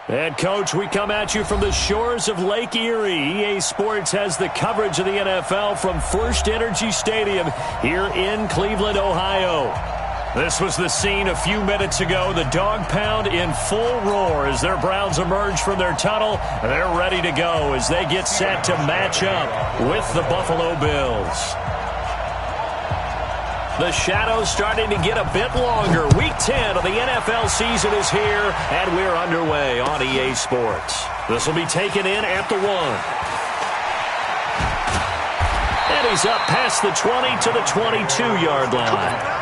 And, Coach, we come at you from the shores of Lake Erie. EA Sports has the coverage of the NFL from First Energy Stadium here in Cleveland, Ohio. This was the scene a few minutes ago. The dog pound in full roar as their Browns emerge from their tunnel. They're ready to go as they get set to match up with the Buffalo Bills. The shadow's starting to get a bit longer. Week 10 of the NFL season is here, and we're underway on EA Sports. This will be taken in at the 1. And he's up past the 20 to the 22-yard line.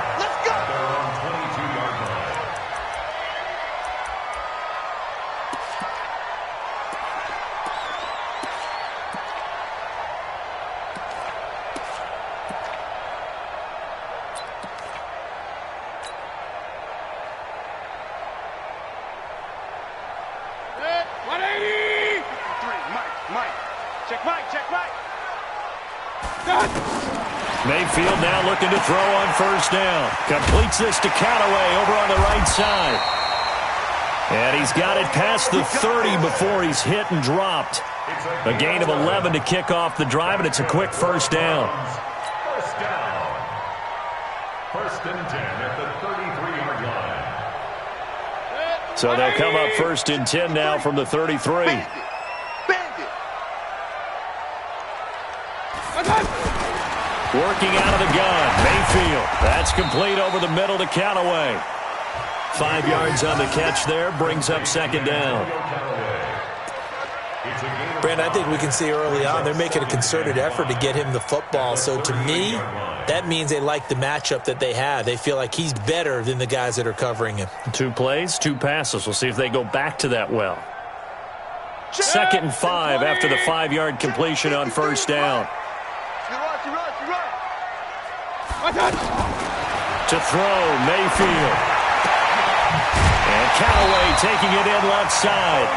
Mayfield now looking to throw on first down. Completes this to Callaway over on the right side. And he's got it past the 30 before he's hit and dropped. A gain of 11 to kick off the drive, and it's a quick first down. First down. First and 10 at the 33-yard line. So they'll come up first and 10 now from the 33. Working out of the gun, Mayfield. That's complete over the middle to Callaway. 5 yards on the catch there, brings up second down. Brandon, I think we can see early on they're making a concerted effort to get him the football. So to me, that means they like the matchup that they have. They feel like he's better than the guys that are covering him. 2 plays, 2 passes. We'll see if they go back to that well. 2nd and 5 after the 5-yard completion on first down. To throw, Mayfield. And Callaway taking it in left side.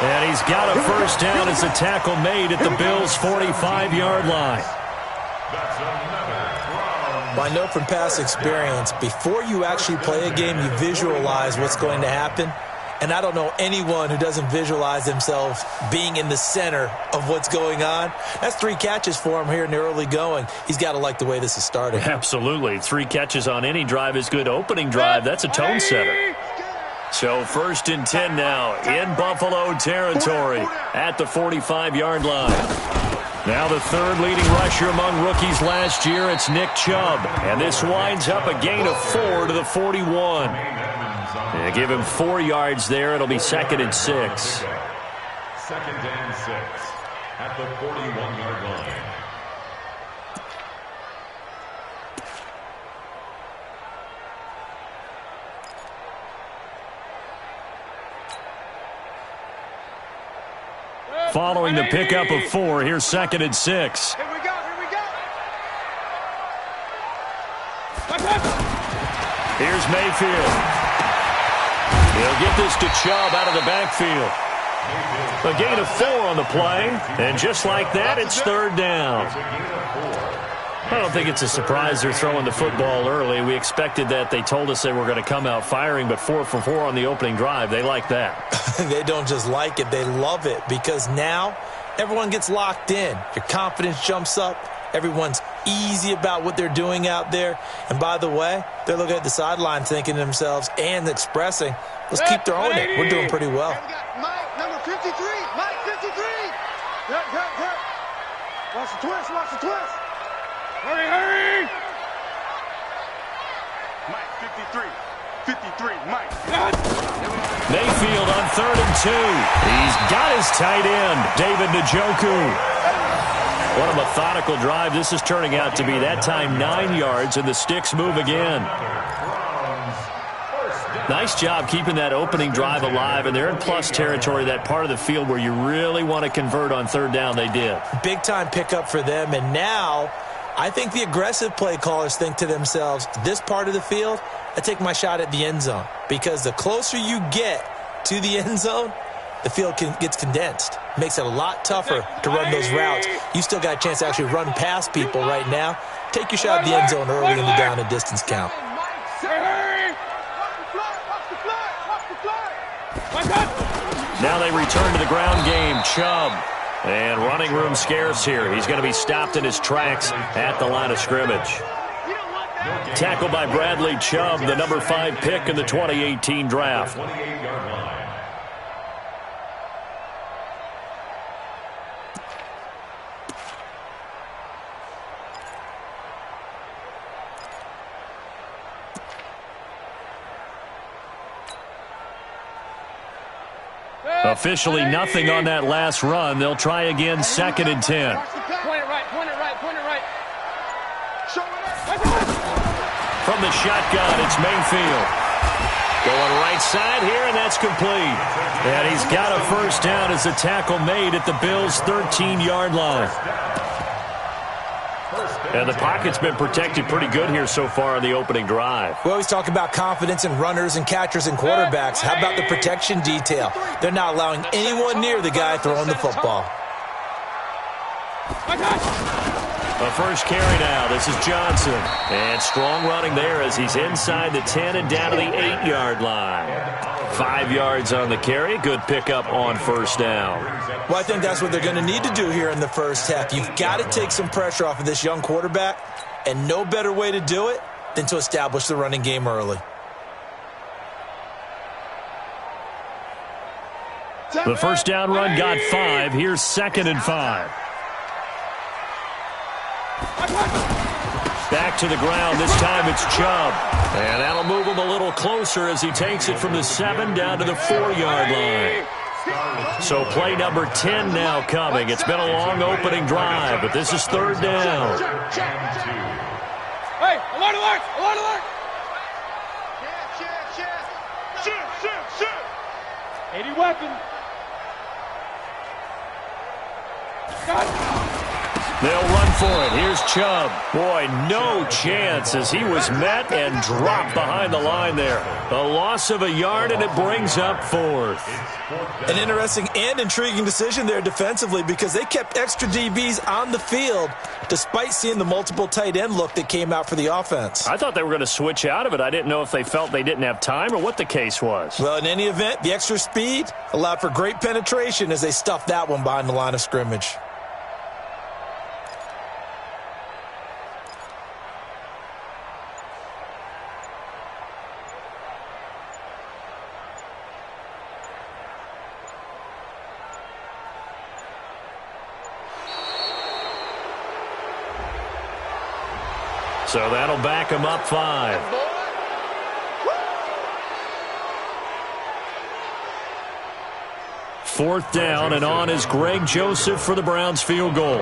And he's got a first down as a tackle made at the Bills' 45-yard line. Well, I know from past experience, before you actually play a game, you visualize what's going to happen. And I don't know anyone who doesn't visualize themselves being in the center of what's going on. That's 3 catches for him here in the early going. He's got to like the way this is starting. Absolutely. 3 catches on any drive is good. Opening drive, that's a tone setter. So first and 10 now in Buffalo territory at the 45-yard line. Now the 3rd leading rusher among rookies last year, it's Nick Chubb. And this winds up a gain of 4 to the 41. They give him 4 yards there. It'll be 2nd and 6. 2nd and 6 at the 41-yard line. Following the pickup of 4, here's 2nd and 6. Here we go, here we go. Here's Mayfield. He'll get this to Chubb out of the backfield. A gain of 4 on the play, and just like that, it's 3rd down. I don't think it's a surprise they're throwing the football early. We expected that. They told us they were going to come out firing, but 4 for 4 on the opening drive. They like that. They don't just like it, they love it, because now everyone gets locked in. Your confidence jumps up. Everyone's easy about what they're doing out there. And by the way, they're looking at the sideline thinking to themselves and expressing, let's keep throwing it. We're doing pretty well. Mike, number 53. Mike, 53. Hurt. Watch the twist, watch the twist. Hurry. Mike, 53. 53, Mike. Mayfield on 3rd and 2. He's got his tight end, David Njoku. What a methodical drive this is turning out to be. That time 9 yards, and the sticks move again. Nice job keeping that opening drive alive, and they're in plus territory, that part of the field where you really want to convert on 3rd down. They did. Big-time pickup for them, and now I think the aggressive play callers think to themselves, this part of the field, I take my shot at the end zone, because the closer you get to the end zone, the field gets condensed. Makes it a lot tougher to run those routes. You still got a chance to actually run past people right now. Take your shot at the end zone early in the down and distance count. Now they return to the ground game. Chubb. And running room scarce here. He's going to be stopped in his tracks at the line of scrimmage. Tackled by Bradley Chubb, the number 5 pick in the 2018 draft. 28-yard line. Officially nothing on that last run. They'll try again, 2nd and 10. Point it right, point it right, point it right. Show it up. From the shotgun, it's Mayfield. Going right side here, and that's complete. And he's got a first down as the tackle made at the Bills' 13-yard line. And the pocket's been protected pretty good here so far on the opening drive. We always talk about confidence in runners and catchers and quarterbacks. How about the protection detail? They're not allowing anyone near the guy throwing the football. A first carry now. This is Johnson. And strong running there as he's inside the 10 and down to the 8-yard line. 5 yards on the carry. Good pickup on first down. Well, I think that's what they're going to need to do here in the first half. You've got to take some pressure off of this young quarterback, and no better way to do it than to establish the running game early. The first down run got 5. Here's 2nd and 5. Back to the ground. This time it's Chubb. And that'll move him a little closer as he takes it from the 7 down to the 4-yard line. So play number 10 now coming. It's been a long opening drive, but this is 3rd down. Hey, alert, alert, alert, alert. Shoot. 80 weapon. They'll run for it. Here's Chubb. Boy, no chance as he was met and dropped behind the line there. A loss of a yard, and it brings up 4th. An interesting and intriguing decision there defensively because they kept extra DBs on the field despite seeing the multiple tight end look that came out for the offense. I thought they were going to switch out of it. I didn't know if they felt they didn't have time or what the case was. Well, in any event, the extra speed allowed for great penetration as they stuffed that one behind the line of scrimmage. So that'll back him up 5. Fourth down, and on is Greg Joseph for the Browns field goal.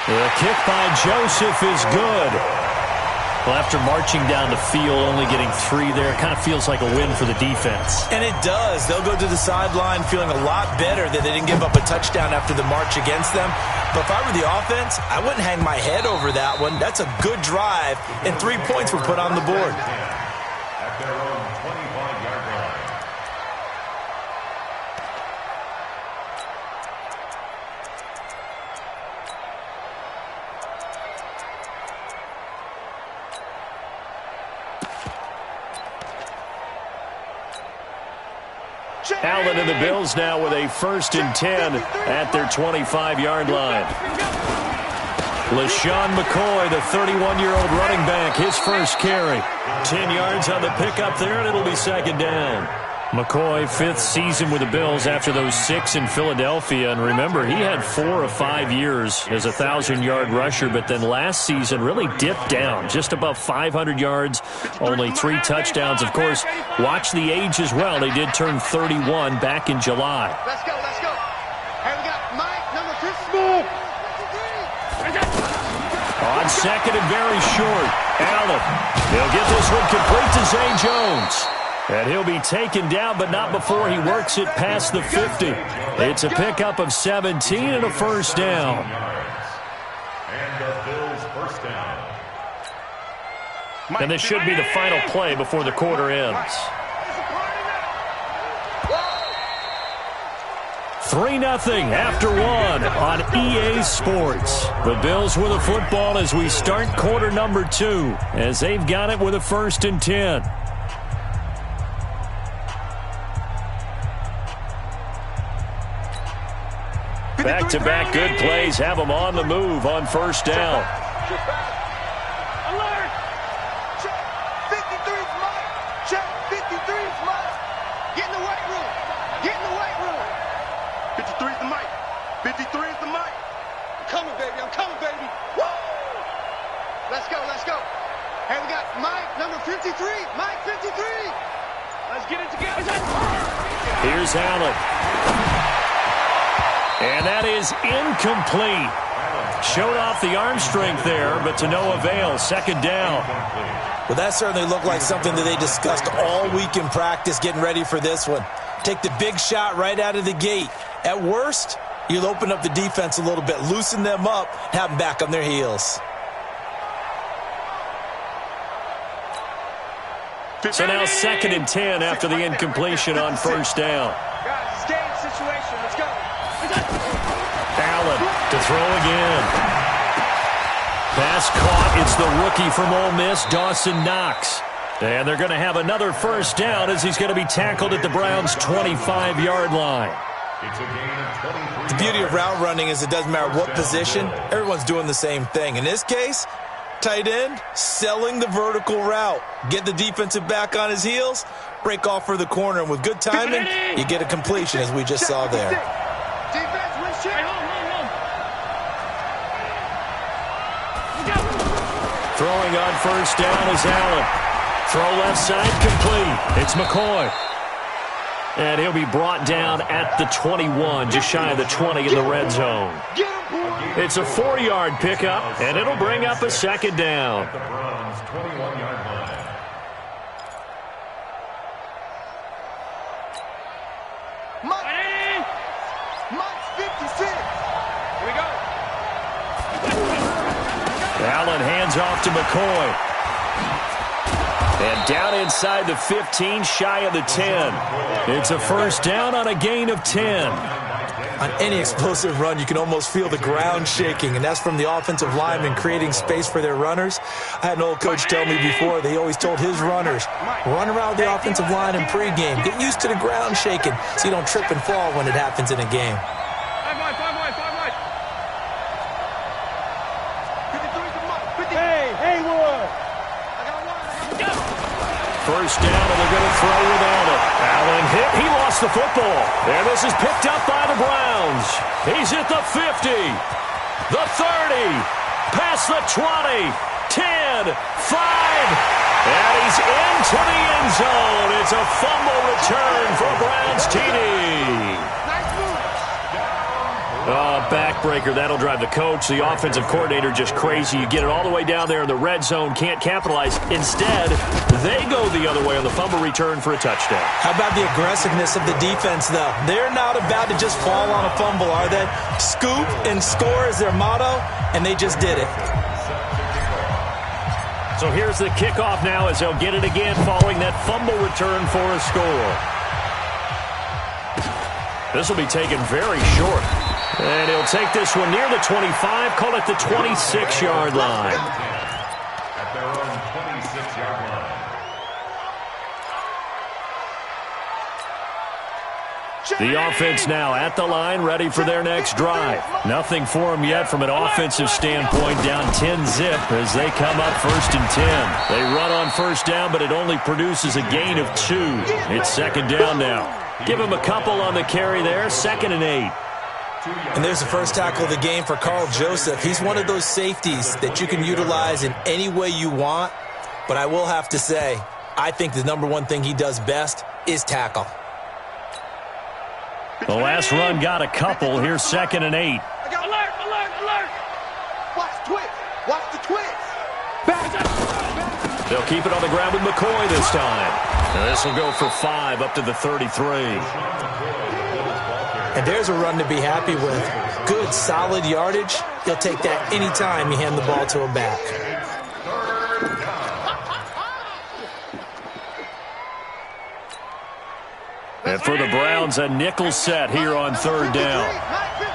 The kick by Joseph is good. Well, after marching down the field, only getting 3 there, it kind of feels like a win for the defense. And it does. They'll go to the sideline feeling a lot better that they didn't give up a touchdown after the march against them. But if I were the offense, I wouldn't hang my head over that one. That's a good drive, and 3 points were put on the board. At their own 25-yard line. Allen and the Bills now with a 1st and 10 at their 25-yard line. LaShawn McCoy, the 31-year-old running back, his first carry. 10 yards on the pickup there, and it'll be 2nd down. McCoy, 5th season with the Bills after those 6 in Philadelphia. And remember, he had 4 of 5 years as a 1,000-yard rusher, but then last season really dipped down, just above 500 yards, only 3 touchdowns. Of course, watch the age as well. They did turn 31 back in July. Let's go, let's go. Hey, we got Mike, number 53. On 2nd and very short, Allen. He'll get this one complete to Zay Jones. And he'll be taken down, but not before he works it past the 50. It's a pickup of 17 and a first down. And the Bills' first down. And this should be the final play before the quarter ends. 3-0 after one on EA Sports. The Bills with a football as we start quarter number 2, as they've got it with a 1st and 10. Back-to-back good plays have them on the move on 1st down. Alert! Check. 53's Mike. Check. 53's Mike. Get in the weight room. Get in the weight room. 53's the Mike. 53's the Mike. I'm coming, baby. I'm coming, baby. Woo! Let's go. Let's go. Hey, we got Mike, number 53. Mike, 53. Let's get it together. Here's Allen. And that is incomplete. Showed off the arm strength there, but to no avail. 2nd down. Well, that certainly looked like something that they discussed all week in practice getting ready for this one. Take the big shot right out of the gate. At worst, you'll open up the defense a little bit, loosen them up, have them back on their heels. So now 2nd and 10 after the incompletion on 1st down. Guys, it's game situation. Let's go. Allen to throw again. Pass caught. It's the rookie from Ole Miss, Dawson Knox. And they're going to have another 1st down as he's going to be tackled at the Browns' 25-yard line. The beauty of route running is it doesn't matter what position. Everyone's doing the same thing. In this case, tight end, selling the vertical route. Get the defensive back on his heels, break off for the corner, and with good timing, you get a completion as we just saw there. Defense, win shit. Throwing on 1st down is Allen. Throw left side complete. It's McCoy. And he'll be brought down at the 21, just shy of the 20 in the red zone. It's a 4-yard pickup, and it'll bring up a 2nd down. The Browns' 21-yard line. Mike's 56. Here we go. Allen hands off to McCoy. And down inside the 15, shy of the 10. It's a 1st down on a gain of 10. On any explosive run, you can almost feel the ground shaking, and that's from the offensive linemen creating space for their runners. I had an old coach tell me before, they always told his runners, run around the offensive line in pregame. Get used to the ground shaking so you don't trip and fall when it happens in a game. 5 wide. Hey, Haywood. I got one. 1st down, and they're going to throw without it. Allen hit. He lost the football. And this is picked up by the Browns. He's at the 50, the 30, past the 20, 10, 5. And he's into the end zone. It's a fumble return for Browns TD. Nice move. Backbreaker. That'll drive the coach, the offensive coordinator, just crazy. You get it all the way down there in the red zone, can't capitalize. Instead, they go the other way on the fumble return for a touchdown. How about the aggressiveness of the defense, though? They're not about to just fall on a fumble, are they? Scoop and score is their motto, and they just did it. So here's the kickoff now as they'll get it again following that fumble return for a score. This will be taken very short. And he'll take this one near the 25, call it the 26-yard line. At their own 26-yard line. The offense now at the line, ready for their next drive. Nothing for them yet from an offensive standpoint, down 10-zip as they come up 1st and 10. They run on 1st down, but it only produces a gain of 2. It's 2nd down now. Give him a couple on the carry there, 2nd and 8. And there's the first tackle of the game for Carl Joseph. He's one of those safeties that you can utilize in any way you want. But I will have to say, I think the number one thing he does best is tackle. The last run got a couple. Here's 2nd and 8. Alert. Watch the twist. Watch the twist. They'll keep it on the ground with McCoy this time. And this will go for 5 up to the 33. And there's a run to be happy with. Good, solid yardage. He'll take that anytime you hand the ball to him back. And for the Browns, a nickel set here on third down. Let's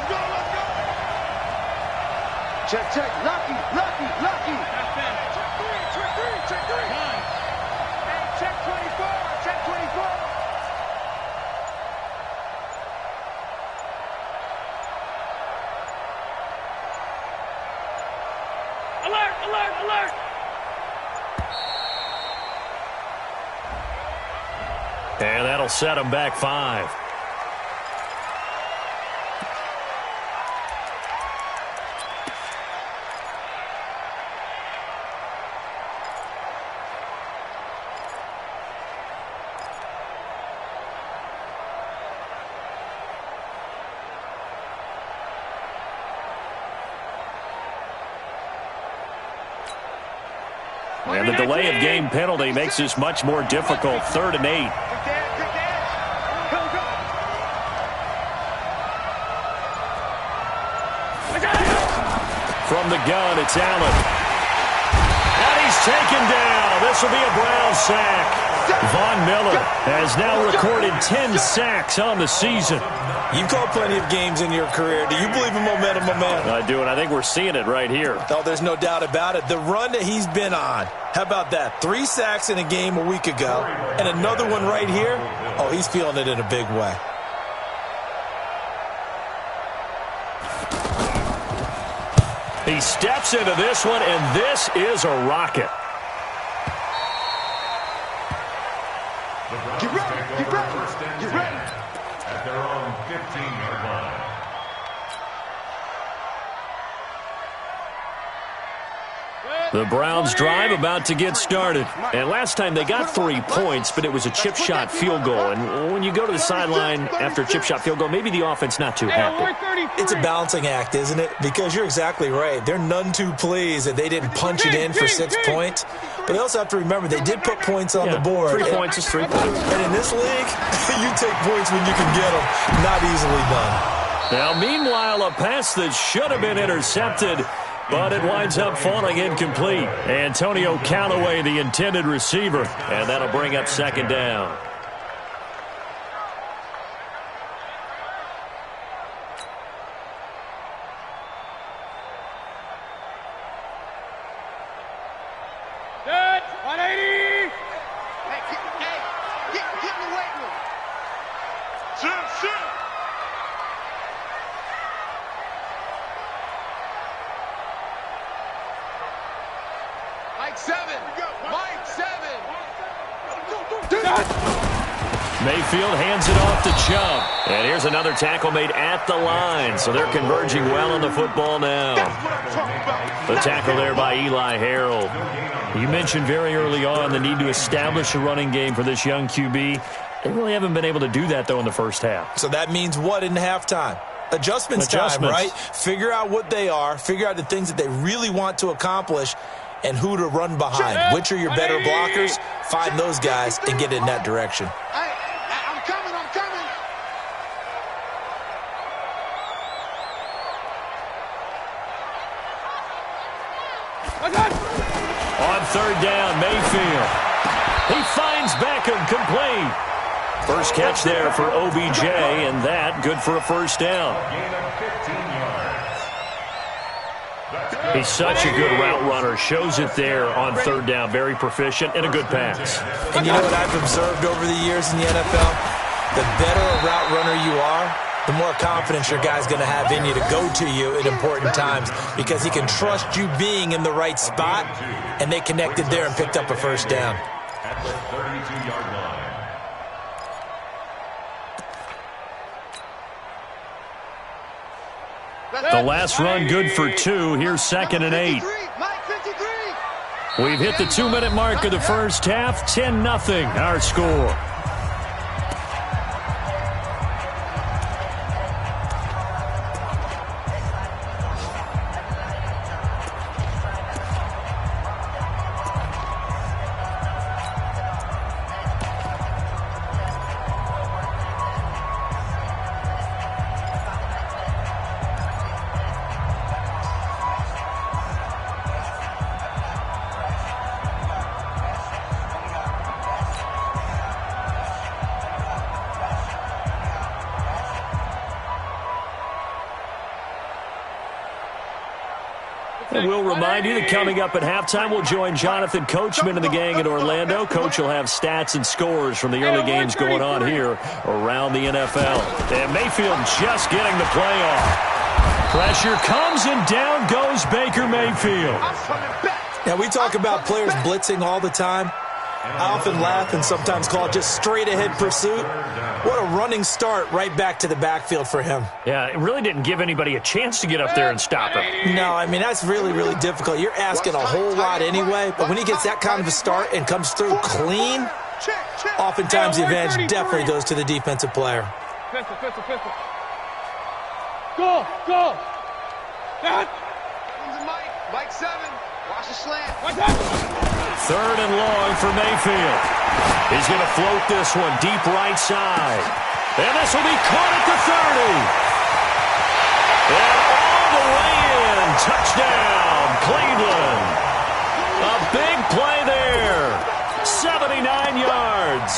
go, let's go. Check. Lucky. Check three. Hey, check 24. Alert. And that'll set them back 5. And the delay of game penalty makes this much more difficult. 3rd and 8. From the gun, it's Allen. And he's taken down. This will be a Brown sack. Von Miller has now recorded 10 sacks on the season. You've called plenty of games in your career. Do you believe in momentum, my man? I do, and I think we're seeing it right here. Oh, there's no doubt about it. The run that he's been on. How about that? 3 sacks in a game a week ago, and another one right here. Oh, he's feeling it in a big way. He steps into this one, and this is a rocket. Get ready. At their own 15-yard line. The Browns drive about to get started. And last time they got 3 points, but it was a chip shot field goal. And when you go to the sideline after a chip shot field goal, maybe the offense not too happy. It's a balancing act, isn't it? Because you're exactly right. They're none too pleased that they didn't punch it in for 6 points. But they also have to remember they did put points on the board. 3 points is 3 points. And in this league, you take points when you can get them. Not easily done. Now, meanwhile, a pass that should have been intercepted, but it winds up falling incomplete. Antonio Callaway, the intended receiver, and that'll bring up 2nd down. Good. 180. Hey, get in the weight room. Sit. Mike 7. Mayfield hands it off to Chubb. And here's another tackle made at the line. So they're converging well on the football now. The tackle there by Eli Harold. You mentioned very early on the need to establish a running game for this young QB. They really haven't been able to do that, though, in the first half. So that means what in halftime? Adjustments time, right? Figure out what they are. Figure out the things that they really want to accomplish and who to run behind. Which are your better blockers? Find those guys and get in that direction. I'm coming. On 3rd down, Mayfield. He finds Beckham complete. First catch there for OBJ, and that good for a 1st down. Gain of 15 yards. He's such a good route runner. Shows it there on 3rd down. Very proficient and a good pass. And you know what I've observed over the years in the NFL? The better a route runner you are, the more confidence your guy's going to have in you to go to you at important times because he can trust you being in the right spot, and they connected there and picked up a 1st down. At the 32-yard line. The last run good for 2. Here's 2nd and 8. We've hit the 2-minute mark of the first half. 10-0 our score. And we'll remind you that coming up at halftime, we'll join Jonathan Coachman and the gang in Orlando. Coach will have stats and scores from the early games going on here around the NFL. And Mayfield just getting the play off. Pressure comes, and down goes Baker Mayfield. Now, we talk about players blitzing all the time. I often laugh and sometimes call it just straight-ahead pursuit. What a running start right back to the backfield for him. Yeah, it really didn't give anybody a chance to get up there and stop him. No, I mean, that's really, really difficult. You're asking a whole lot anyway, but when he gets that kind of a start and comes through clean, oftentimes the advantage definitely goes to the defensive player. Pistol. Go. Mike 7. Watch the slant. Third and long for Mayfield. He's going to float this one deep right side. And this will be caught at the 30. And all the way in. Touchdown, Cleveland. A big play there. 79 yards.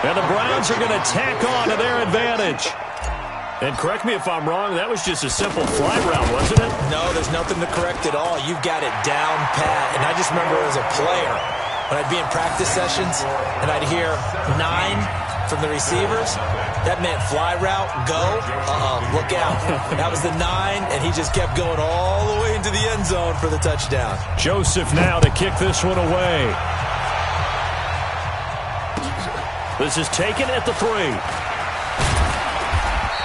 And the Browns are going to tack on to their advantage. And correct me if I'm wrong, that was just a simple fly route, wasn't it? No, there's nothing to correct at all. You've got it down pat. And I just remember as a player, when I'd be in practice sessions and I'd hear 9 from the receivers, that meant fly route, go, look out. That was the 9, and he just kept going all the way into the end zone for the touchdown. Joseph now to kick this one away. This is taken at the 3.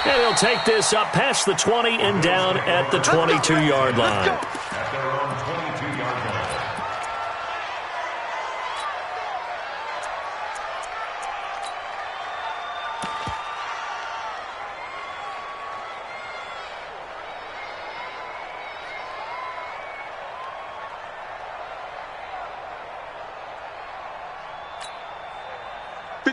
And he'll take this up past the 20 and down at the 22-yard line. At their own 22-yard line.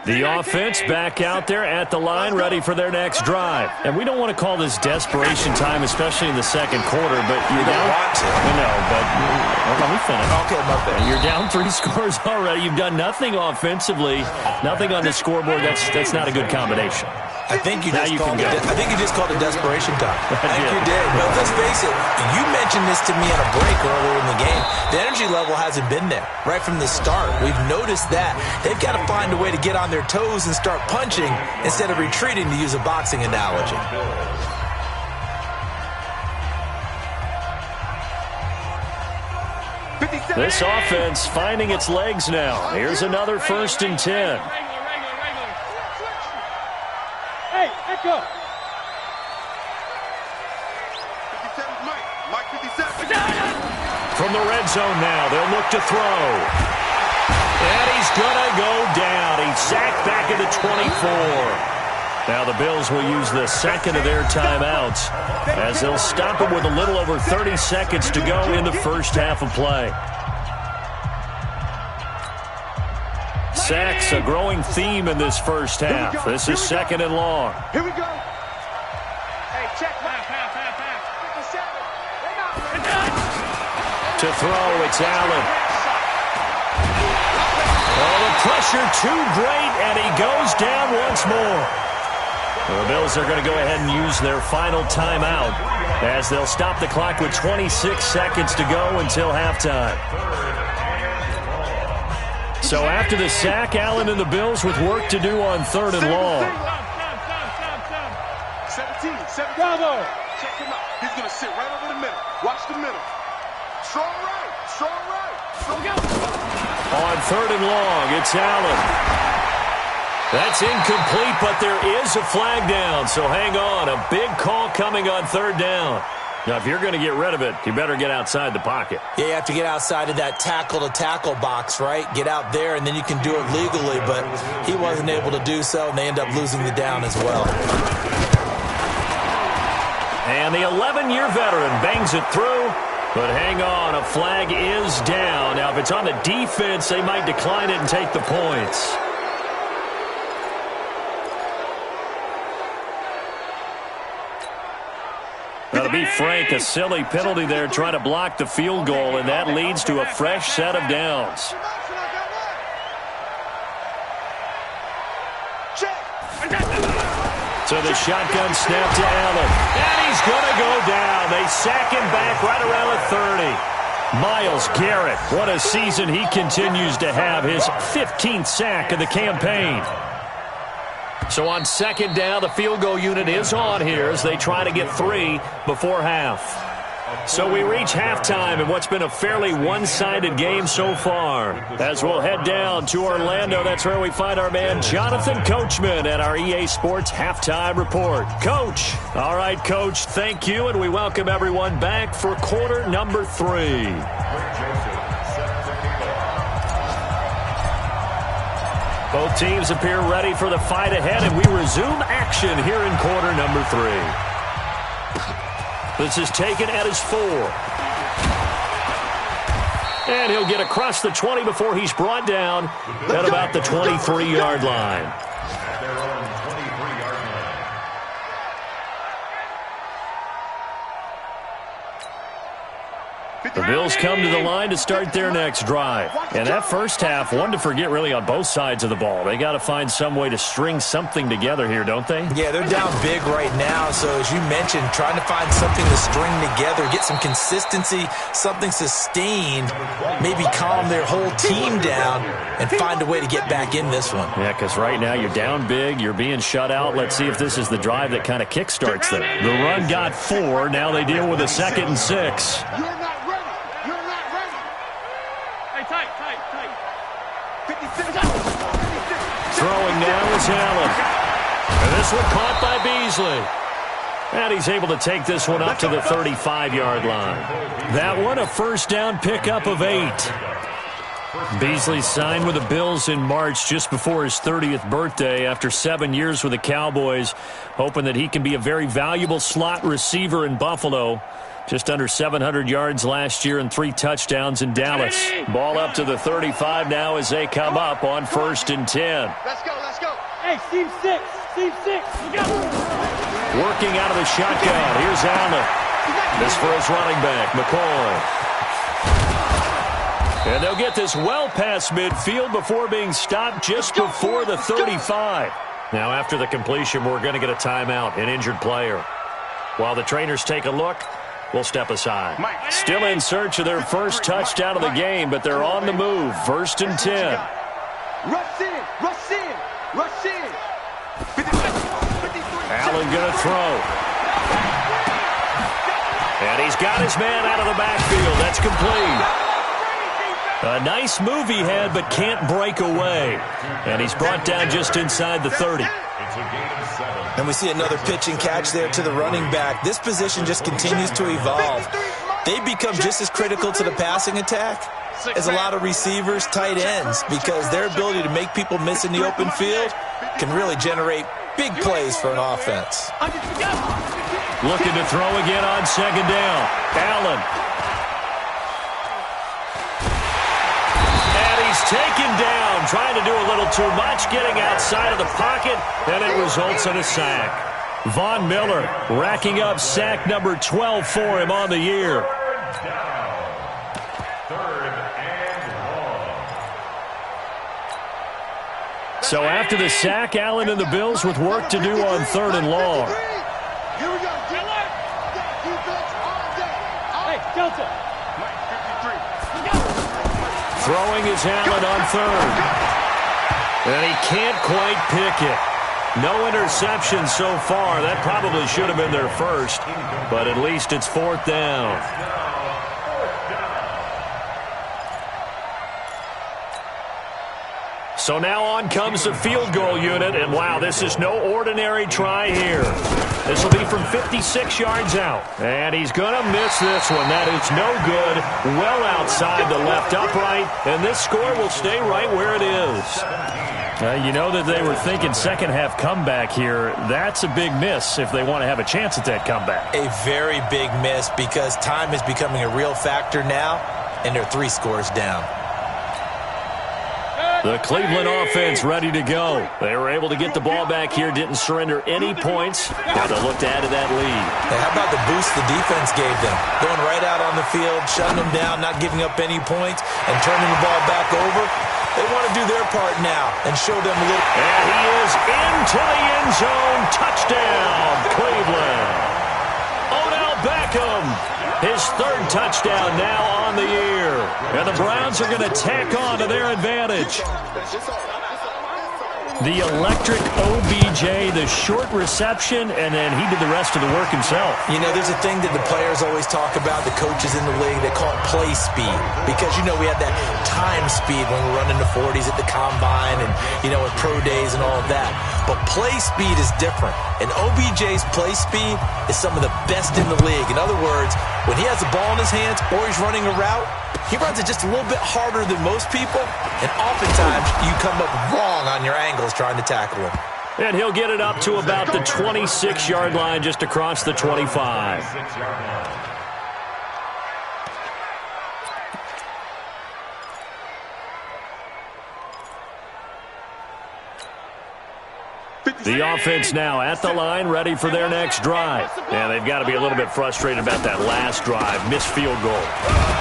The offense back out there at the line, ready for their next drive. And we don't want to call this desperation time, especially in the second quarter, but you're down. No, but let me finish. Okay, my bad. You're down 3 scores already. You've done nothing offensively, nothing on the scoreboard. That's not a good combination. I think you just called it desperation time. I think you did. But let's face it, you mentioned this to me at a break earlier in the game. The energy level hasn't been there right from the start. We've noticed that. They've got to find a way to get on their toes and start punching instead of retreating, to use a boxing analogy. This offense finding its legs now. Here's another 1st and 10. Hey, echo. 57's Mike 57. From the red zone now, they'll look to throw. And he's going to go down. He's sacked back at the 24. Now the Bills will use the second of their timeouts as they'll stop him with a little over 30 seconds to go in the first half of play. Sacks, a growing theme in this first half. This is 2nd and long. Here we go. Hey, check. To throw, it's Allen. Oh, the pressure too great, and he goes down once more. The Bills are going to go ahead and use their final timeout as they'll stop the clock with 26 seconds to go until halftime. So after the sack, Allen and the Bills with work to do on 3rd and long. 17. Bravo. Check him out. He's going to sit right over the middle. Watch the middle. Strong right. On 3rd and long, it's Allen. That's incomplete, but there is a flag down, so hang on. A big call coming on 3rd down. Now, if you're going to get rid of it, you better get outside the pocket. Yeah, you have to get outside of that tackle-to-tackle box, right? Get out there, and then you can do it legally, but he wasn't able to do so, and they end up losing the down as well. And the 11-year veteran bangs it through, but hang on, a flag is down. Now, if it's on the defense, they might decline it and take the points. Now, to be frank, a silly penalty there trying to block the field goal, and that leads to a fresh set of downs. So the shotgun snap to Allen. And he's going to go down. They sack him back right around the 30. Myles Garrett, what a season he continues to have, his 15th sack of the campaign. So on second down, the field goal unit is on here as they try to get 3 before half. So we reach halftime in what's been a fairly one-sided game so far. As we'll head down to Orlando, that's where we find our man Jonathan Coachman at our EA Sports Halftime Report. Coach. All right, Coach, thank you, and we welcome everyone back for quarter number 3. Both teams appear ready for the fight ahead, and we resume action here in quarter number 3. This is taken at his 4. And he'll get across the 20 before he's brought down at about the 23-yard line. At their own 23-yard line. The Bills come to the line to start their next drive. And that first half, one to forget really on both sides of the ball. They got to find some way to string something together here, don't they? Yeah, they're down big right now. So as you mentioned, trying to find something to string together, get some consistency, something sustained, maybe calm their whole team down and find a way to get back in this one. Yeah, because right now you're down big, you're being shut out. Let's see if this is the drive that kind of kickstarts them. The run got 4. Now they deal with a 2nd and 6. Throwing now is Allen. And this one caught by Beasley. And he's able to take this one up to the 35-yard line. That one a first down pickup of 8. Beasley signed with the Bills in March just before his 30th birthday after 7 years with the Cowboys, hoping that he can be a very valuable slot receiver in Buffalo. Just under 700 yards last year and 3 touchdowns in Dallas. Ball up to the 35 now as they come up on 1st and 10. Let's go, let's go. Hey, Steve 6. Steve 6. You got it. Working out of the shotgun. Here's Allen. This for his running back, McCoy. And they'll get this well past midfield before being stopped just before the 35. Now after the completion, we're going to get a timeout, an injured player. While the trainers take a look, we'll step aside. Still in search of their first touchdown of the game, but they're on the move. 1st and 10. Rush in, rush in, rush in. Allen going to throw. And he's got his man out of the backfield. That's complete. A nice move he had, but can't break away. And he's brought down just inside the 30. And we see another pitch and catch there to the running back. This position just continues to evolve. They become just as critical to the passing attack as a lot of receivers, tight ends, because their ability to make people miss in the open field can really generate big plays for an offense. Looking to throw again on 2nd down. Allen. Taken down, trying to do a little too much, getting outside of the pocket, and it results in a sack. Von Miller racking up sack number 12 for him on the year. So after the sack, Allen and the Bills with work to do on 3rd and long. Hey, Delta. Throwing is Allen on 3rd. And he can't quite pick it. No interception so far. That probably should have been their first, but at least it's 4th down. So now on comes the field goal unit, and wow, this is no ordinary try here. This will be from 56 yards out, and he's going to miss this one. That is no good, well outside the left upright, and this score will stay right where it is. You know that they were thinking second half comeback here. That's a big miss if they want to have a chance at that comeback. A very big miss because time is becoming a real factor now, and they're 3 scores down. The Cleveland offense ready to go. They were able to get the ball back here, didn't surrender any points. Now they'll look to add to that lead. Hey, how about the boost the defense gave them? Going right out on the field, shutting them down, not giving up any points, and turning the ball back over. They want to do their part now and show them a little. And he is into the end zone. Touchdown, Cleveland. Odell Beckham. His third touchdown now on the year. And the Browns are going to tack on to their advantage. The electric OBJ, the short reception, and then he did the rest of the work himself. You know, there's a thing that the players always talk about, the coaches in the league, they call it play speed. Because, you know, we have that time speed when we're running the 40s at the combine and, you know, with pro days and all of that. But play speed is different. And OBJ's play speed is some of the best in the league. In other words, when he has the ball in his hands or he's running a route, he runs it just a little bit harder than most people, and oftentimes you come up wrong on your angles trying to tackle him. And he'll get it up to about the 26-yard line, just across the 25. The offense now at the line, ready for their next drive. And they've got to be a little bit frustrated about that last drive, missed field goal.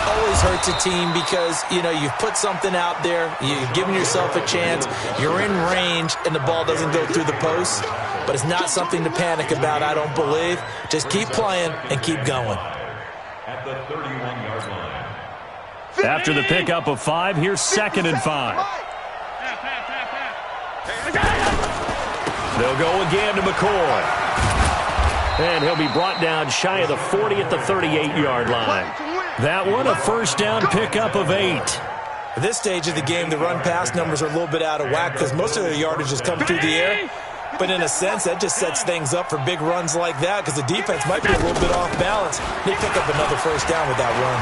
Always hurts a team because, you know, you've put something out there, you've given yourself a chance, you're in range, and the ball doesn't go through the post. But it's not something to panic about, I don't believe. Just keep playing and keep going. At the 31-yard line. After the pickup of 5, here's 2nd and 5. They'll go again to McCoy. And he'll be brought down shy of the 40 at the 38-yard line. That one, a first down pickup of 8. At this stage of the game, the run-pass numbers are a little bit out of whack because most of their yardage just come through the air. But in a sense, that just sets things up for big runs like that because the defense might be a little bit off balance. They pick up another first down with that run.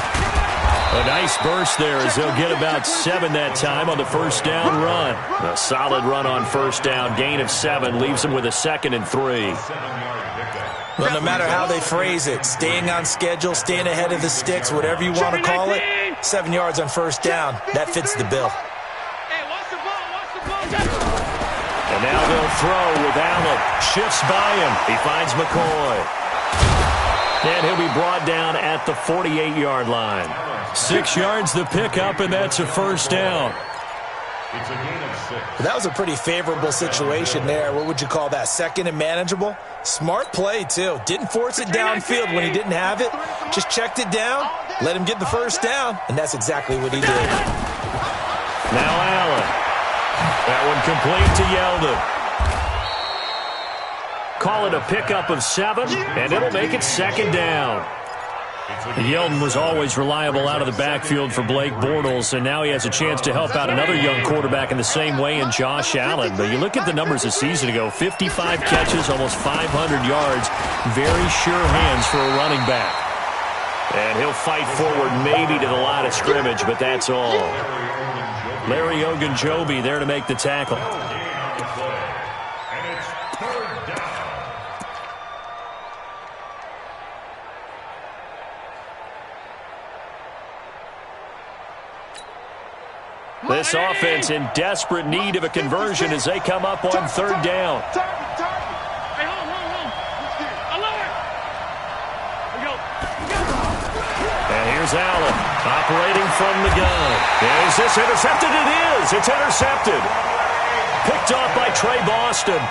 A nice burst there as they'll get about 7 that time on the first down run. A solid run on first down. Gain of 7 leaves them with a 2nd and 3. Well, no matter how they phrase it, staying on schedule, staying ahead of the sticks, whatever you want to call it, 7 yards on first down, that fits the bill. And now they'll throw with Allen. Shifts by him. He finds McCoy. And he'll be brought down at the 48-yard line. 6 yards the pickup, and that's a first down. It's a gain of 6. That was a pretty favorable situation there. What would you call that? 2nd and manageable? Smart play, too. Didn't force it downfield when he didn't have it. Just checked it down, let him get the first down, and that's exactly what he did. Now Allen. That one complete to Yeldon. Call it a pickup of 7, and it'll make it 2nd down. Yeldon was always reliable out of the backfield for Blake Bortles, and now he has a chance to help out another young quarterback in the same way in Josh Allen. But you look at the numbers a season ago, 55 catches, almost 500 yards, very sure hands for a running back. And he'll fight forward maybe to the line of scrimmage, but that's all. Larry Ogunjobi there to make the tackle. This offense in desperate need of a conversion as they come up on 3rd down. And here's Allen operating from the gun. Is this intercepted? It is. It's intercepted. Picked off by Trey Boston.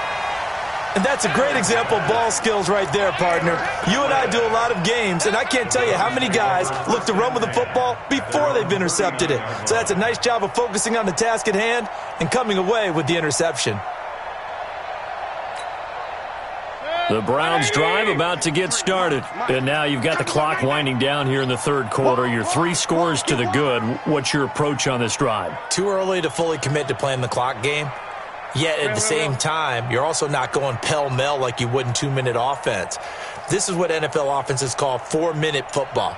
And that's a great example of ball skills right there, partner. You and I do a lot of games, and I can't tell you how many guys look to run with the football before they've intercepted it. So that's a nice job of focusing on the task at hand and coming away with the interception. The Browns drive about to get started. And now you've got the clock winding down here in the 3rd quarter. You're 3 scores to the good. What's your approach on this drive? Too early to fully commit to playing the clock game. Yet at the same time, you're also not going pell-mell like you would in 2-minute offense. This is what NFL offenses call 4-minute football.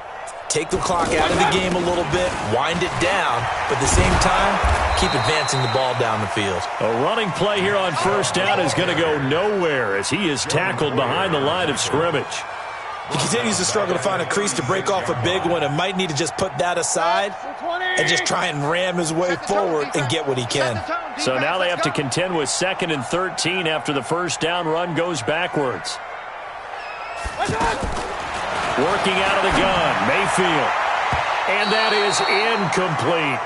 Take the clock out of the game a little bit, wind it down, but at the same time, keep advancing the ball down the field. A running play here on first down is going to go nowhere as he is tackled behind the line of scrimmage. He continues to struggle to find a crease to break off a big one and might need to just put that aside and just try and ram his way forward and get what he can. So now they have to contend with 2nd and 13 after the first down run goes backwards. Working out of the gun, Mayfield. And that is incomplete.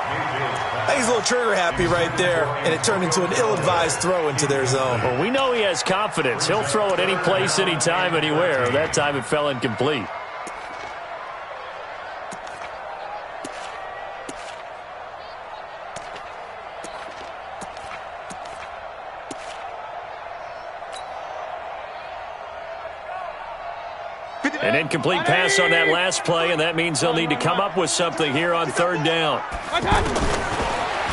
I think he's a little trigger happy right there, and it turned into an ill-advised throw into their zone. Well, we know he has confidence. He'll throw it any place, anytime, anywhere. That time it fell incomplete. An incomplete pass on that last play, and that means they'll need to come up with something here on third down.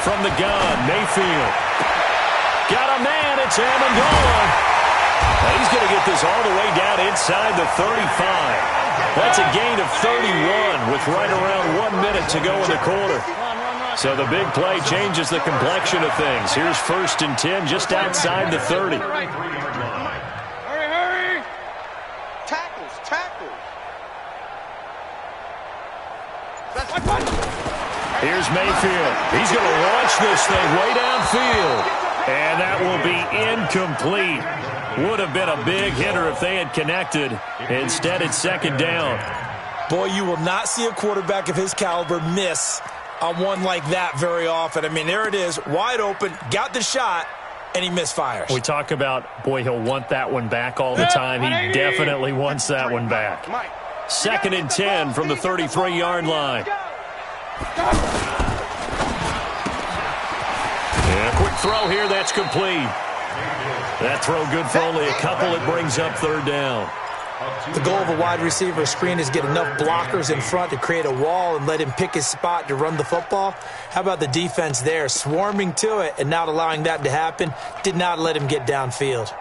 From the gun, Mayfield. Got a man, it's Amendola. He's going to get this all the way down inside the 35. That's a gain of 31 with right around 1 minute to go in the quarter. So the big play changes the complexion of things. Here's 1st and 10 just outside the 30. Hurry! Tackles. Here's Mayfield. He's going to launch this thing way downfield. And that will be incomplete. Would have been a big hitter if they had connected. Instead, it's 2nd down. Boy, you will not see a quarterback of his caliber miss on one like that very often. I mean, there it is, wide open, got the shot, and he misfires. We talk about, boy, he'll want that one back all the time. He definitely wants that one back. 2nd and 10 from the 33-yard line. And a quick throw here, that's complete. That throw good for only a couple. It brings up 3rd down. The goal of a wide receiver screen is get enough blockers in front to create a wall and let him pick his spot to run the football. How about the defense there, swarming to it and not allowing that to happen? Did not let him get downfield.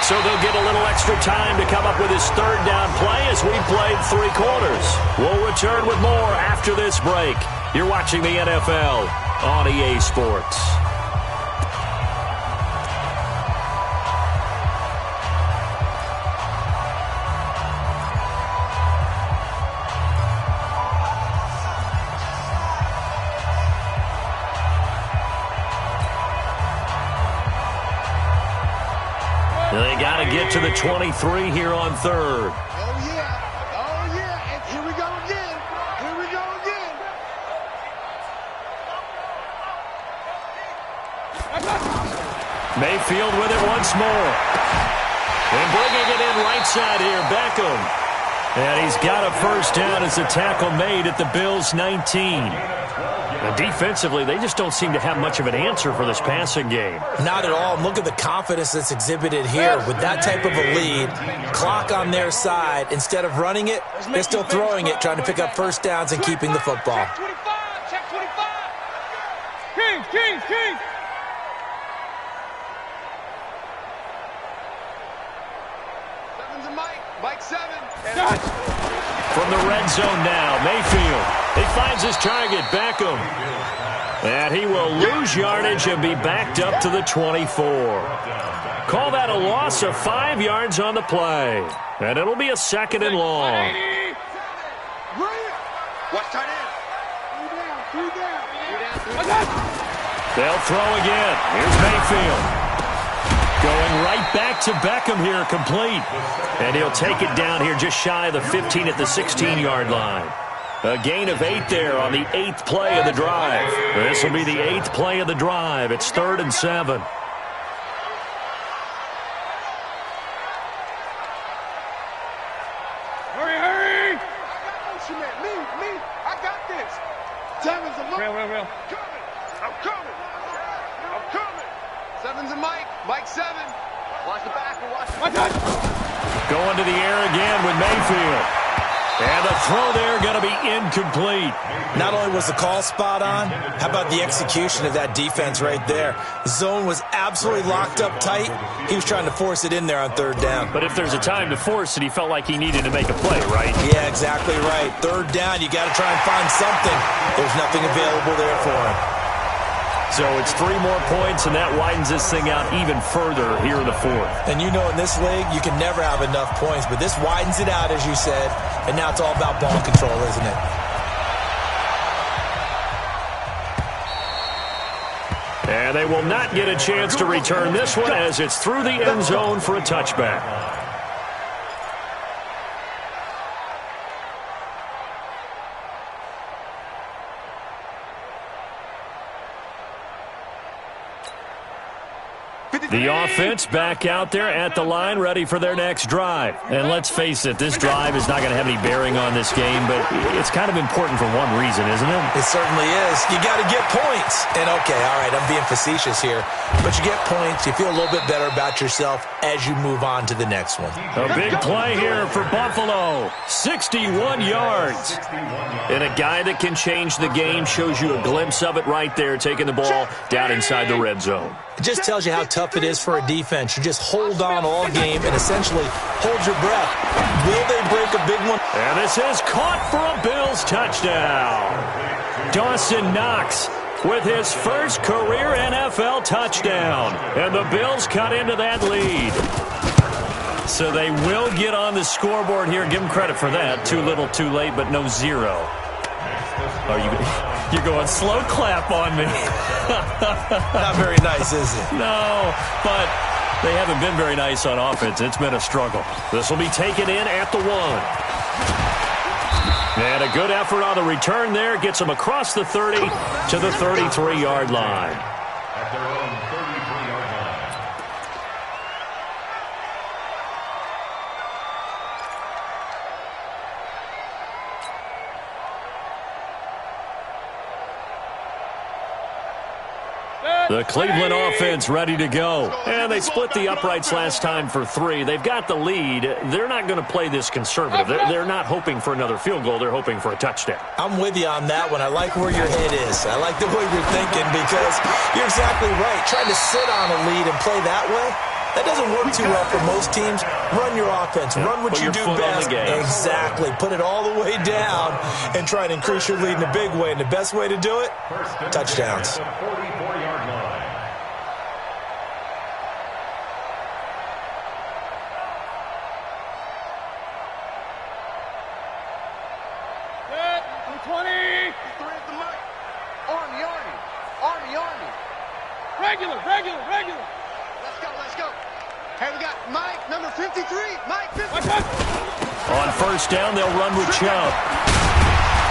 So they'll get a little extra time to come up with his 3rd down play as we played 3 quarters. We'll return with more after this break. You're watching the NFL on EA Sports. They got to get to the 23 here on 3rd. Oh, yeah. And here we go again. Mayfield with it once more. And bringing it in right side here, Beckham. And he's got a 1st down as the tackle made at the Bills' 19. Now, defensively, they just don't seem to have much of an answer for this passing game. Not at all. And look at the confidence that's exhibited here. With that type of a lead, clock on their side, instead of running it, they're still throwing it, trying to pick up 1st downs and keeping the football. Check 25. King. Seven's a Mike 7. From the red zone now, Mayfield. He finds his target, Beckham. And he will lose yardage and be backed up to the 24. Call that a loss of 5 yards on the play. And it'll be a 2nd and long. Watch tight end. 3 down. They'll throw again. Here's Mayfield. Going right back to Beckham here, complete. And he'll take it down here just shy of the 15 at the 16-yard line. A gain of 8 there on the 8th play of the drive. This will be the 8th play of the drive. It's 3rd and 7. Hurry! Me. I got this. 7's a Mike. Real. I'm coming. 7's a Mike 7. Watch the back. Going to the air again with Mayfield. And the throw there going to be incomplete. Not only was the call spot on, how about the execution of that defense right there? The zone was absolutely locked up tight. He was trying to force it in there on 3rd down. But if there's a time to force it, he felt like he needed to make a play, right? Yeah, exactly right. 3rd down, you got to try and find something. There's nothing available there for him. So it's 3 more points, and that widens this thing out even further here in the 4th. And you know in this league, you can never have enough points, but this widens it out, as you said, and now it's all about ball control, isn't it? And they will not get a chance to return this one as it's through the end zone for a touchback. The offense back out there at the line, ready for their next drive. And let's face it, this drive is not going to have any bearing on this game, but it's kind of important for one reason, isn't it? It certainly is. You got to get points. And, okay, all right, I'm being facetious here. But you get points, you feel a little bit better about yourself as you move on to the next one. A big play here for Buffalo. 61 yards. And a guy that can change the game, shows you a glimpse of it right there, taking the ball down inside the red zone. It just tells you how tough it is for a defense. You just hold on all game and essentially hold your breath. Will they break a big one? And this is caught for a Bills touchdown. Dawson Knox with his first career NFL touchdown. And the Bills cut into that lead. So they will get on the scoreboard here. Give them credit for that. Too little, too late, but no zero. You're going slow clap on me. Not very nice, is it? No, but they haven't been very nice on offense. It's been a struggle. This will be taken in at the 1. And a good effort on the return there. Gets them across the 30 to the 33-yard line. At their own 33-yard line. The Cleveland offense ready to go. And they split the uprights last time for 3. They've got the lead. They're not going to play this conservative. They're not hoping for another field goal. They're hoping for a touchdown. I'm with you on that one. I like where your head is. I like the way you're thinking because you're exactly right. Trying to sit on a lead and play that way, that doesn't work too well for most teams. Run your offense. Run what you do best. Exactly. Put it all the way down and try to increase your lead in a big way. And the best way to do it, touchdowns. 44-yard line. Regular. Let's go. Hey, we got Mike, number 53. Mike, 53. On first down, they'll run with Chubb.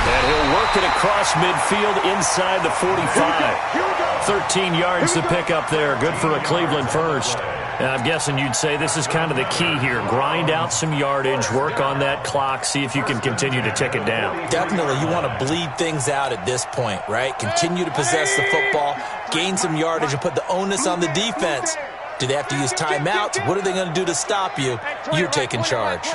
And he'll work it across midfield inside the 45. 13 yards to pick up there. Good for a Cleveland first. And I'm guessing you'd say this is kind of the key here. Grind out some yardage, work on that clock, see if you can continue to tick it down. Definitely. You want to bleed things out at this point, right? Continue to possess the football, gain some yardage, and put the onus on the defense. Do they have to use timeouts? What are they going to do to stop you? You're taking charge.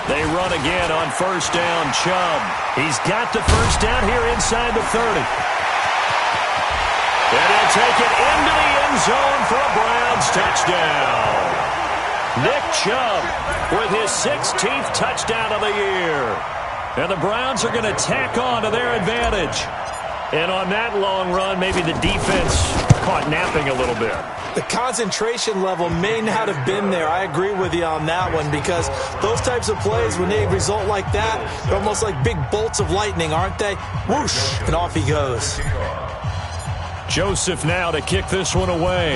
They run again on first down. Chubb. He's got the first down here inside the 30. And he'll take it into the end zone for a Browns touchdown. Nick Chubb with his 16th touchdown of the year. And the Browns are going to tack on to their advantage. And on that long run, maybe the defense caught napping a little bit. The concentration level may not have been there. I agree with you on that one because those types of plays, when they result like that, they're almost like big bolts of lightning, aren't they? Whoosh, and off he goes. Joseph now to kick this one away.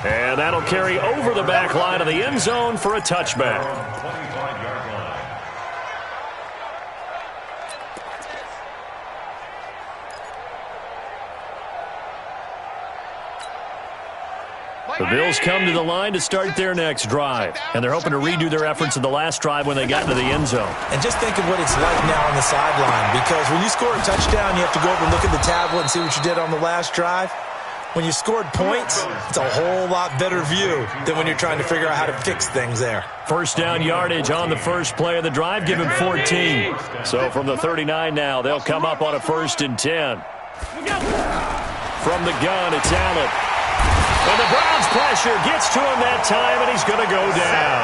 And that'll carry over the back line of the end zone for a touchback. 25-yard line. The Bills come to the line to start their next drive. And they're hoping to redo their efforts of the last drive when they got into the end zone. And just think of what it's like now on the sideline. Because when you score a touchdown, you have to go over and look at the tablet and see what you did on the last drive. When you scored points, it's a whole lot better view than when you're trying to figure out how to fix things there. First down yardage on the first play of the drive, give him 14. So from the 39 now, they'll come up on a 1st and 10. From the gun, it's Allen. And the Browns pressure gets to him that time, and he's going to go down.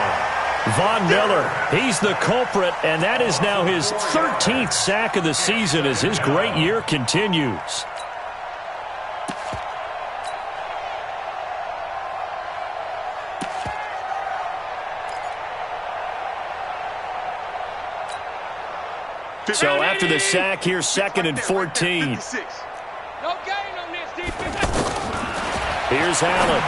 Von Miller, he's the culprit, and that is now his 13th sack of the season as his great year continues. So after the sack, here's 2nd and 14. No gain on this defense. Here's Allen.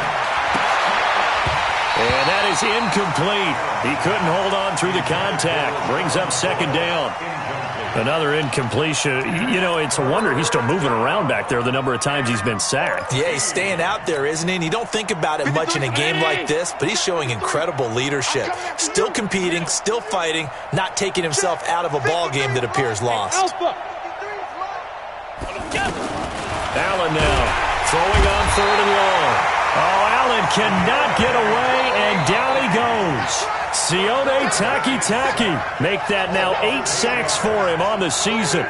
And that is incomplete. He couldn't hold on through the contact. Brings up second down. Another incompletion. You know, it's a wonder he's still moving around back there the number of times he's been sacked. Yeah, he's staying out there, isn't he? And you don't think about it much in a game like this, but he's showing incredible leadership. Still competing, still fighting, not taking himself out of a ball game that appears lost. Allen now throwing on third and long. Oh, Allen cannot get away, and down he goes. Sione Takitaki make that now 8 sacks for him on the season.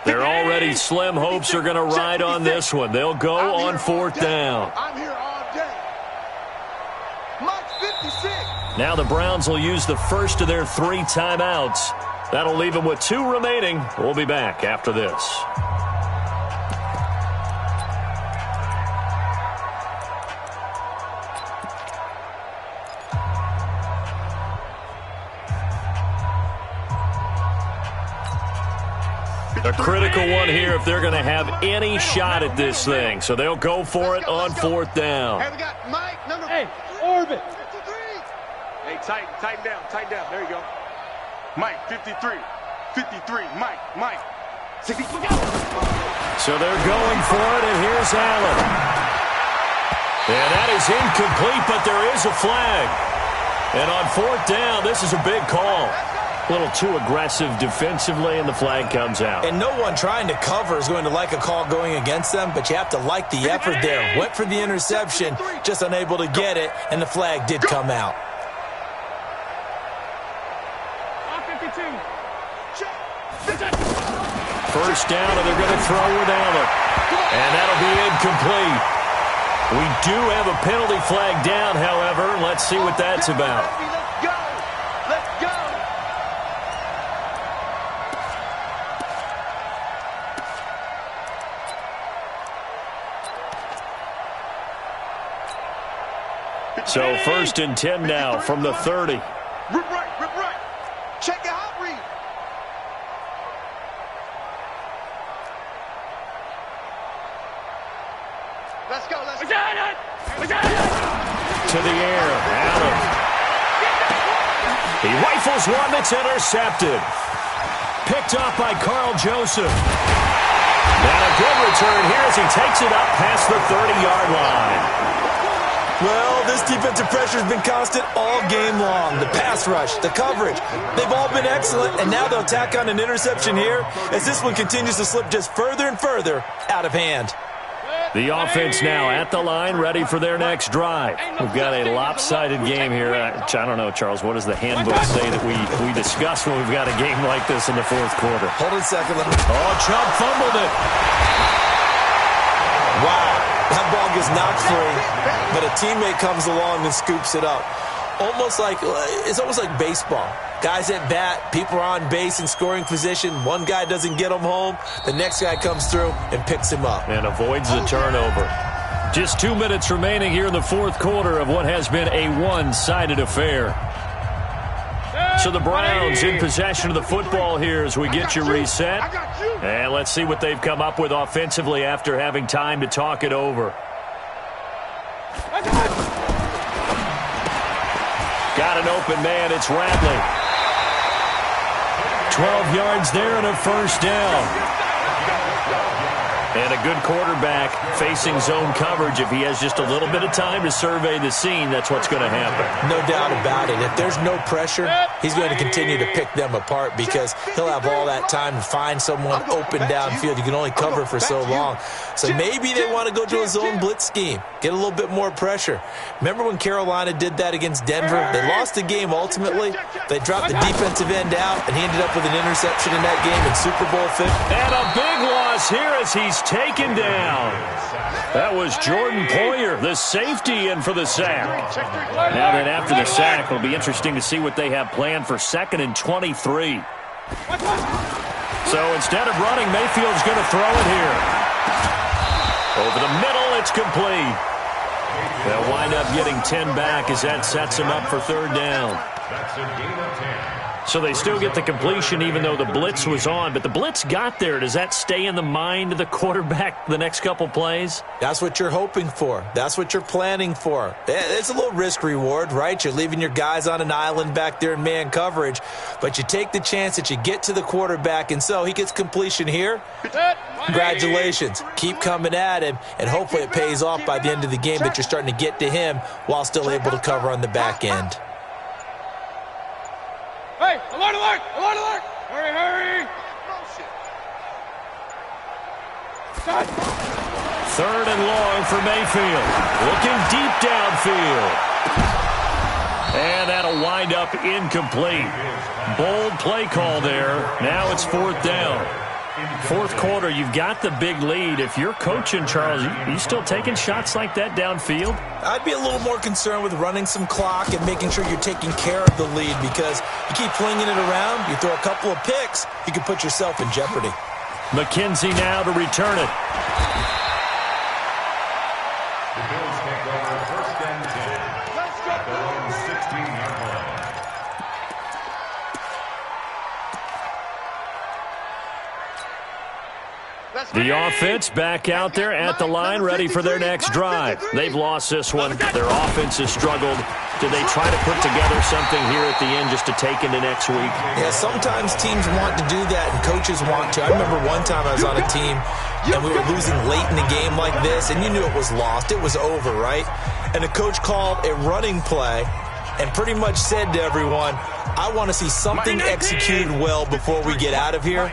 They're already slim hopes are going to ride on this one. They'll go on fourth down. I'm here all day. Mike 56. Now the Browns will use the first of their 3 timeouts. That'll leave them with 2 remaining. We'll be back after this. A critical one here if they're going to have any shot at this thing. So they'll go for it on fourth down. Hey, we got Mike, number Orbit. 53. Hey, tighten down. There you go. Mike, 53. 53. Mike. 60. So they're going for it, and here's Allen. And that is incomplete, but there is a flag. And on fourth down, this is a big call. A little too aggressive defensively, and the flag comes out. And no one trying to cover is going to like a call going against them, but you have to like the effort there. Went for the interception, just unable to get it, and the flag did come out. 52. First down, and they're going to throw with Allen. And that'll be incomplete. We do have a penalty flag down, however. Let's see what that's about. Let's go. So first and 10 now from the 30. Rip right. Check your hot read. Let's go. To the air, Allen. He rifles one that's intercepted. Picked off by Carl Joseph. And a good return here as he takes it up past the 30-yard line. Well, this defensive pressure has been constant all game long. The pass rush, the coverage, they've all been excellent, and now they'll tack on an interception here as this one continues to slip just further and further out of hand. The offense now at the line, ready for their next drive. We've got a lopsided game here. I don't know, Charles, what does the handbook say that we discuss when we've got a game like this in the fourth quarter? Hold it a second. Oh, Chubb fumbled it. Wow, that ball gets knocked free, but a teammate comes along and scoops it up. It's almost like baseball. Guys at bat, people are on base in scoring position. One guy doesn't get him home. The next guy comes through and picks him up. And avoids the turnover. Just 2 minutes remaining here in the fourth quarter of what has been a one-sided affair. So the Browns in possession of the football here as we get you reset. And let's see what they've come up with offensively after having time to talk it over. Got an open man. It's Radley. 12 yards there and a first down. And a good quarterback facing zone coverage. If he has just a little bit of time to survey the scene, that's what's going to happen. No doubt about it. If there's no pressure, he's going to continue to pick them apart because he'll have all that time to find someone open downfield. You can only cover for so long. So maybe they want to go to a zone blitz scheme, get a little bit more pressure. Remember when Carolina did that against Denver? They lost the game ultimately. They dropped the defensive end out, and he ended up with an interception in that game in Super Bowl 50. And a big loss here as he's taken down. That was Jordan Poyer, the safety, in for the sack. Now then after the sack, it'll be interesting to see what they have planned for 2nd and 23. So instead of running, Mayfield's going to throw it here. Over the middle, it's complete. They'll wind up getting 10 back as that sets them up for third down. That's a gain of 10. So they still get the completion even though the blitz was on. But the blitz got there. Does that stay in the mind of the quarterback the next couple plays? That's what you're hoping for. That's what you're planning for. It's a little risk reward, right? You're leaving your guys on an island back there in man coverage. But you take the chance that you get to the quarterback, and so he gets completion here. Congratulations. Keep coming at him, and hopefully it pays off by the end of the game that you're starting to get to him while still able to cover on the back end. Hey, alert, alert, alert, alert! Hurry, hurry! God. Third and long for Mayfield. Looking deep downfield. And that'll wind up incomplete. Bold play call there. Now it's fourth down. Fourth quarter, you've got the big lead. If you're coaching, Charles, you still taking shots like that downfield? I'd be a little more concerned with running some clock and making sure you're taking care of the lead, because you keep flinging it around, you throw a couple of picks, you can put yourself in jeopardy. McKenzie now to return it. The Bills take over first and 10. At their own 16-yard line. The offense back out there at the line, ready for their next drive. They've lost this one. Their offense has struggled. Do they try to put together something here at the end just to take into next week? Yeah, sometimes teams want to do that and coaches want to. I remember one time I was on a team and we were losing late in the game like this, and you knew it was lost. It was over, right? And the coach called a running play and pretty much said to everyone, I want to see something executed well before we get out of here.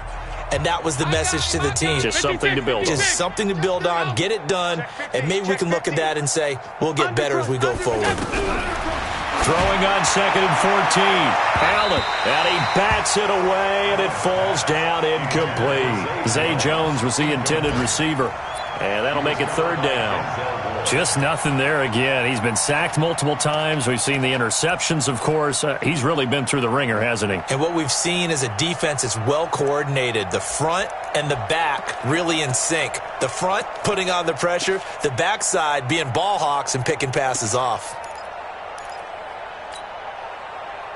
And that was the message to the team. Just something to build on. Just something to build on, get it done, and maybe we can look at that and say, we'll get better as we go forward. Throwing on second and 14. Allen, and he bats it away, and it falls down incomplete. Zay Jones was the intended receiver, and that'll make it third down. Just nothing there again. He's been sacked multiple times. We've seen the interceptions, of course. He's really been through the ringer, hasn't he? And what we've seen is a defense that's well coordinated. The front and the back really in sync. The front putting on the pressure, the backside being ball hawks and picking passes off.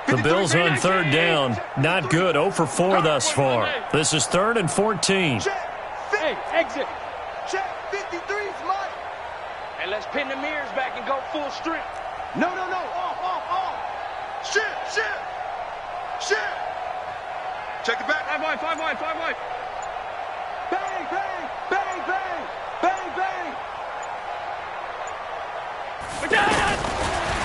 The Bills on third down. Not good. 0 for 4 thus far. This is third and 14. Hey, exit. Check 53's Mike. And let's pin the mirrors back and go full strength. No. Off. Shift. Check it back. 5 wide. Bang.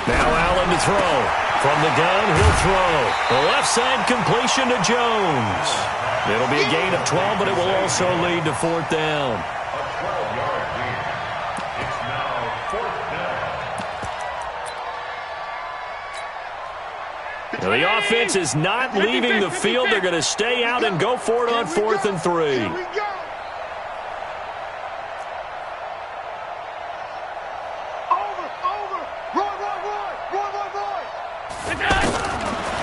Now Allen to throw. From the gun, he'll throw. The left side completion to Jones. It'll be a gain of 12, but it will also lead to fourth down. A 12-yard gain. It's now fourth down. Now, the offense is not leaving the field. They're going to stay out and go for it on 4th and 3. Here we go. Over. Roy.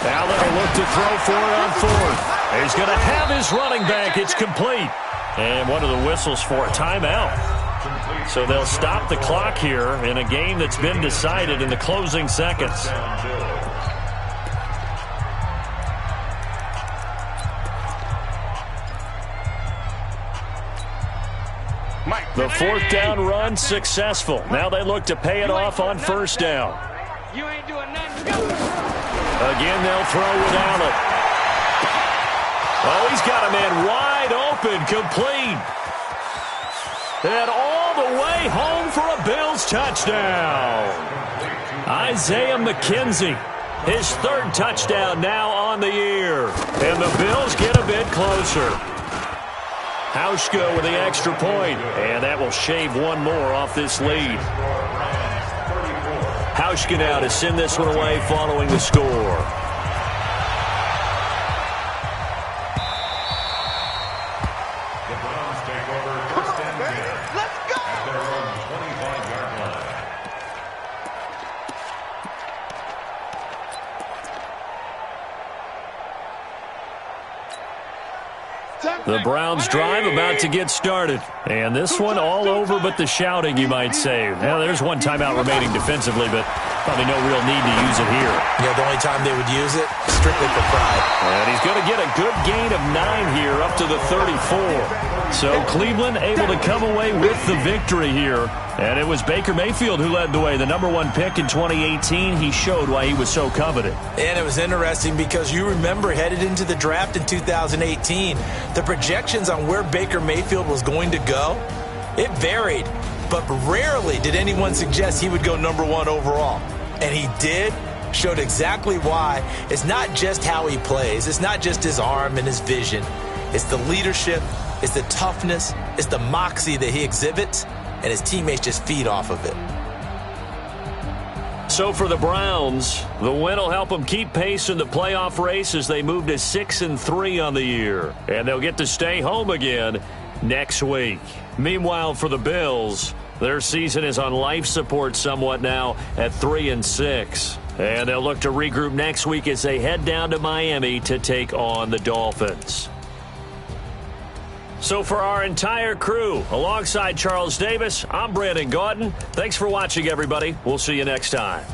Allen will look to throw for it on 4th. He's going to have his running back. It's complete. And what are the whistles for? A timeout. So they'll stop the clock here in a game that's been decided in the closing seconds. The fourth down run successful. Now they look to pay it off on first down. You ain't doing nothing. Go. Again, they'll throw with Allen. Oh, he's got a man wide open, complete. And all the way home for a Bills touchdown. Isaiah McKenzie, his third touchdown now on the year. And the Bills get a bit closer. Hauschka with the extra point, and that will shave one more off this lead. Hauschka now to send this one away following the score. The Browns take over first and 10. Let's go. At their own 25-yard line. The The Browns drive about to get started. And this one all over but the shouting, you might say. Now, there's one timeout remaining defensively, but probably no real need to use it here. Yeah, the only time they would use it, strictly for pride. And he's going to get a good gain of 9 here up to the 34. So Cleveland able to come away with the victory here. And it was Baker Mayfield who led the way. The #1 pick in 2018. He showed why he was so coveted. And it was interesting because you remember headed into the draft in 2018, the projections on where Baker Mayfield was going to go, it varied. But rarely did anyone suggest he would go #1 overall. And he did. Showed exactly why. It's not just how he plays. It's not just his arm and his vision. It's the leadership. It's the toughness. It's the moxie that he exhibits. And his teammates just feed off of it. So for the Browns, the win will help them keep pace in the playoff race as they move to 6-3 on the year. And they'll get to stay home again next week. Meanwhile, for the Bills, their season is on life support somewhat now at 3-6. And they'll look to regroup next week as they head down to Miami to take on the Dolphins. So for our entire crew, alongside Charles Davis, I'm Brandon Gaudin. Thanks for watching, everybody. We'll see you next time.